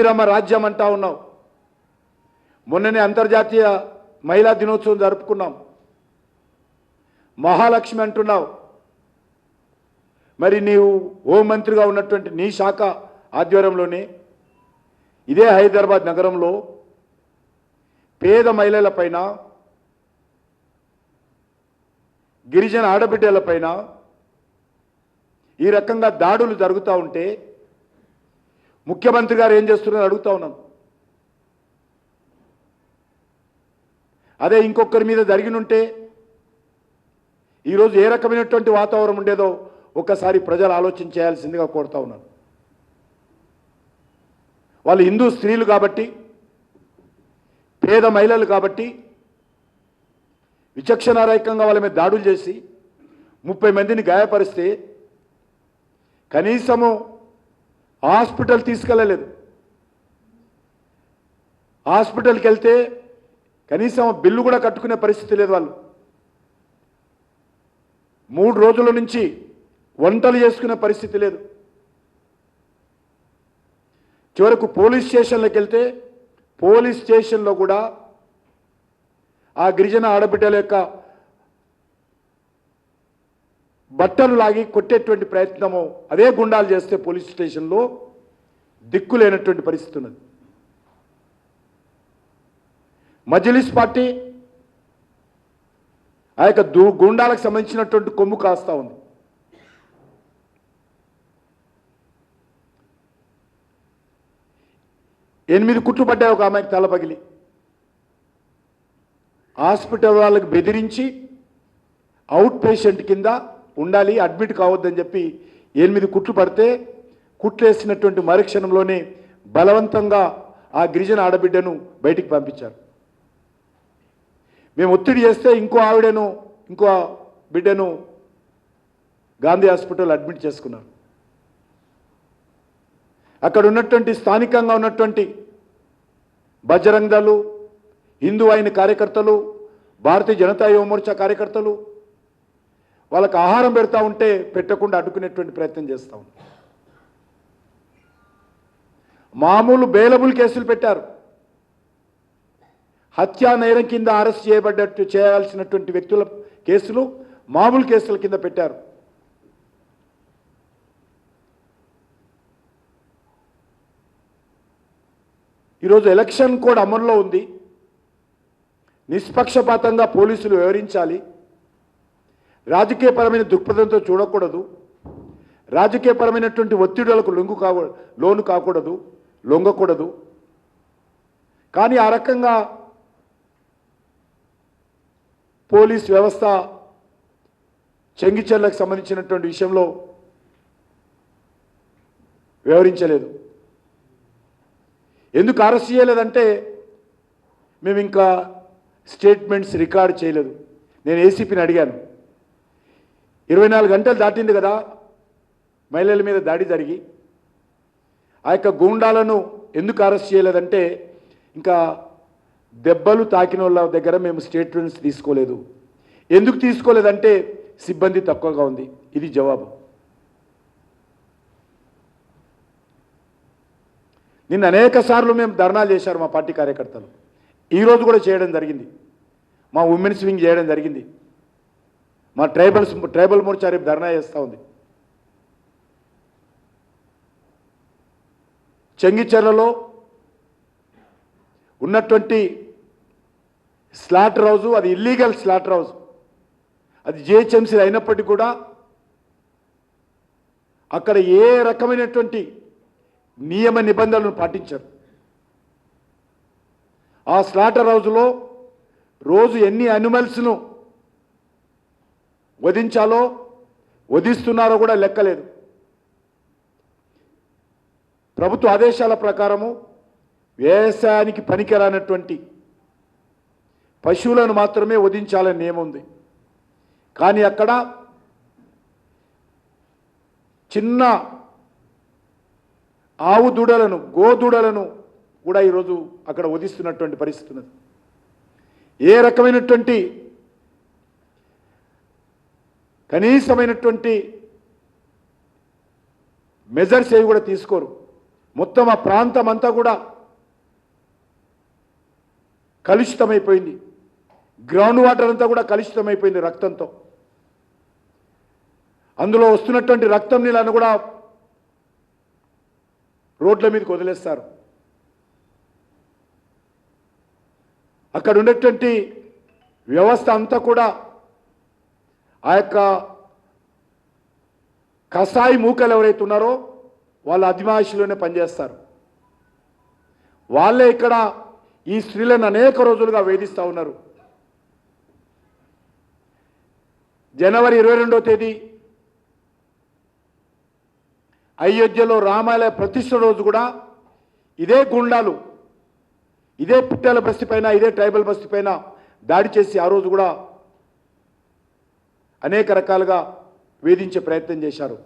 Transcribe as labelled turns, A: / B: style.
A: శ్రీరామ రాజ్యం అంటా ఉన్నావు. మొన్ననే అంతర్జాతీయ మహిళా దినోత్సవం జరుపుకున్నాం. మహాలక్ష్మి అంటున్నావు. మరి నీవు హోంమంత్రిగా ఉన్నటువంటి నీ శాఖ ఆధ్వర్యంలోనే ఇదే హైదరాబాద్ నగరంలో పేద మహిళలపైన, గిరిజన ఆడబిడ్డలపైన ఈ రకంగా దాడులు జరుగుతూ ఉంటే ముఖ్యమంత్రి గారు ఏం చేస్తున్నారో అడుగుతా ఉన్నాను. అదే ఇంకొకరి మీద జరిగినుంటే ఈరోజు ఏ రకమైనటువంటి వాతావరణం ఉండేదో ఒక్కసారి ప్రజలు ఆలోచన చేయాల్సిందిగా కోరుతా ఉన్నాను. వాళ్ళు హిందూ స్త్రీలు కాబట్టి, పేద మహిళలు కాబట్టి విచక్షణారహితంగా వాళ్ళ మీద దాడులు చేసి 30 మందిని గాయపరిస్తే కనీసము హాస్పిటల్ తీసుకెళ్ళలేదు. హాస్పిటల్కి వెళ్తే కనీసం బిల్లు కూడా కట్టుకునే పరిస్థితి లేదు. వాళ్ళు 3 రోజుల నుంచి వంటలు చేసుకునే పరిస్థితి లేదు. చివరకు పోలీస్ స్టేషన్లోకి వెళ్తే పోలీస్ స్టేషన్లో కూడా ఆ గిరిజన ఆడబిడ్డల యొక్క బట్టలు లాగి కొట్టేటువంటి ప్రయత్నము అదే గుండాలు చేస్తే పోలీస్ స్టేషన్లో దిక్కులేనటువంటి పరిస్థితి ఉన్నది. మజ్లిస్ పార్టీ ఆ యొక్క గుండాలకు సంబంధించినటువంటి కొమ్ము కాస్తా ఉంది. ఎనిమిది కుట్లు పడ్డాయి ఒక ఆమెకి తల పగిలి. హాస్పిటల్ వాళ్ళకి బెదిరించి అవుట్ పేషెంట్ కింద ఉండాలి, అడ్మిట్ కావద్దని చెప్పి 8 కుట్లు పడితే కుట్లు వేసినటువంటి మరుక్షణంలోనే బలవంతంగా ఆ గిరిజన ఆడబిడ్డను బయటికి పంపించారు. మేము ఒత్తిడి చేస్తే ఇంకో బిడ్డను గాంధీ హాస్పిటల్ అడ్మిట్ చేసుకున్నారు. అక్కడ ఉన్నటువంటి స్థానికంగా ఉన్నటువంటి బజరంగ్ దళ్, హిందూ అయిన కార్యకర్తలు, భారతీయ జనతా యువ మోర్చా కార్యకర్తలు వాళ్ళకి ఆహారం పెడతా ఉంటే పెట్టకుండా అడ్డుకునేటువంటి ప్రయత్నం చేస్తూ ఉంటారు. మామూలు బెయిలబుల్ కేసులు పెట్టారు. హత్యా నేరం కింద అరెస్ట్ చేయబడ్డట్టు చేయాల్సినటువంటి వ్యక్తుల కేసులు మామూలు కేసుల కింద పెట్టారు. ఈరోజు ఎలక్షన్ కోడ్ అమల్లో ఉంది. నిష్పక్షపాతంగా పోలీసులు వ్యవహరించాలి. రాజకీయపరమైన దృక్పథంతో చూడకూడదు. రాజకీయపరమైనటువంటి ఒత్తిడులకు లోను కాకూడదు, లొంగకూడదు. కానీ ఆ రకంగా పోలీస్ వ్యవస్థ చెంగిచెర్లకు సంబంధించినటువంటి విషయంలో వ్యవహరించలేదు. ఎందుకు అరెస్ట్ చేయలేదంటే మేము ఇంకా స్టేట్మెంట్స్ రికార్డ్ చేయలేదు. నేను ఏసీపీని అడిగాను, 24 గంటలు దాటింది కదా మహిళల మీద దాడి జరిగి, ఆ యొక్క గూండాలను ఎందుకు అరెస్ట్ చేయలేదంటే ఇంకా దెబ్బలు తాకిన వాళ్ళ దగ్గర మేము స్టేట్మెంట్స్ తీసుకోలేదు. ఎందుకు తీసుకోలేదంటే సిబ్బంది తక్కువగా ఉంది. ఇది జవాబు. నిన్న అనేక సార్లు మేము ధర్నాలు చేశారు మా పార్టీ కార్యకర్తలు. ఈరోజు కూడా చేయడం జరిగింది. మా ఉమెన్స్ వింగ్ చేయడం జరిగింది. మా ట్రైబల్ మోర్చా రేపు ధర్నా చేస్తూ ఉంది. చెంగిచెర్లలో ఉన్నటువంటి స్లాటర్ హౌస్, అది ఇల్లీగల్ స్లాటర్ హౌస్, అది జిహెచ్ఎంసీ అయినప్పటికీ కూడా అక్కడ ఏ రకమైనటువంటి నియమ నిబంధనలను పాటించారు. ఆ స్లాటర్ హౌస్లో రోజు ఎన్ని యానిమల్స్ను వధించాలో వధిస్తున్నారో కూడా లెక్కలేదు. ప్రభుత్వ ఆదేశాల ప్రకారము వ్యవసాయానికి పనికిరానటువంటి పశువులను మాత్రమే వధించాలని నియమం ఉంది. కానీ అక్కడ చిన్న ఆవు దూడలను, గోదూడలను కూడా ఈరోజు అక్కడ వధిస్తున్నటువంటి పరిస్థితి ఉన్నది. ఏ రకమైనటువంటి కనీసమైనటువంటి మెజర్స్ ఏవి కూడా తీసుకోరు. మొత్తం ఆ ప్రాంతం అంతా కూడా కలుషితమైపోయింది. గ్రౌండ్ వాటర్ అంతా కూడా కలుషితమైపోయింది రక్తంతో. అందులో వస్తున్నటువంటి రక్తం నీళ్ళను కూడా రోడ్ల మీదకి వదిలేస్తారు. అక్కడ ఉన్నటువంటి వ్యవస్థ అంతా కూడా ఆ యొక్క కసాయి మూకలు ఎవరైతే ఉన్నారో వాళ్ళ అధిమాయిషిలోనే పనిచేస్తారు. వాళ్ళే ఇక్కడ ఈ స్త్రీలను అనేక రోజులుగా వేధిస్తూ ఉన్నారు. జనవరి 22వ తేదీ అయోధ్యలో రామాలయ ప్రతిష్ఠ రోజు కూడా ఇదే గుండాలు ఇదే పిట్టల బస్తీ పైన, ఇదే ట్రైబల్ బస్తీ పైన దాడి చేసి ఆ రోజు కూడా అనేక రకాలుగా వేధించే ప్రయత్నం చేశారు.